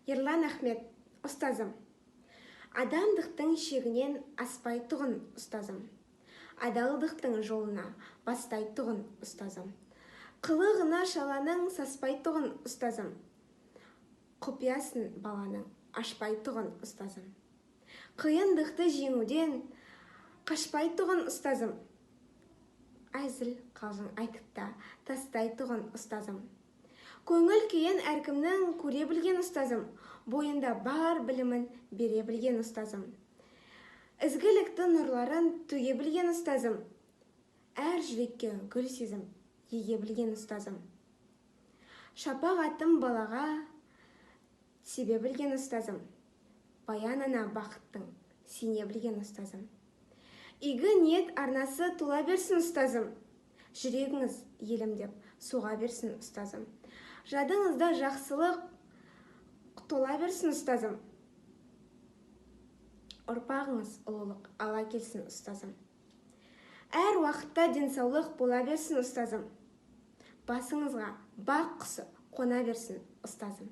Ерлан Ахмет, ұстазым. Адамдықтың шегінен аспай тұғын, ұстазым. Адалдықтың жолына бастай тұғын, ұстазым. Қылығына шаланың саспай тұғын, ұстазым. Құпиясын баланың ашпай тұғын, ұстазым. Қиындықты жеңуден қашпай тұғын, ұстазым. Әзіл қалжың айтып та тастай тұғын, ұстазым. Көңіл күйін әркімнің көре білген, ұстазым. Бойында бар білімін бере білген, ұстазым. Ізгілікті нұрларын төге білген, ұстазым. Әр жүрекке гүл сезім еге білген, ұстазым. Шапағатым балаға себе білген, ұстазым. Баянына бақыттың сене білген, ұстазым. Игі ниет арнасы тола берсін, ұстазым. Жүрегіңіз елім деп соға берсін, ұстазым. Жадыңызда жақсылық тола берсін, ұстазым. Ұрпағыңыз ұлылық ала келсін, ұстазым. Әр уақытта денсаулық бола берсін, ұстазым. Басыңызға бақ құсы қона берсін, ұстазым.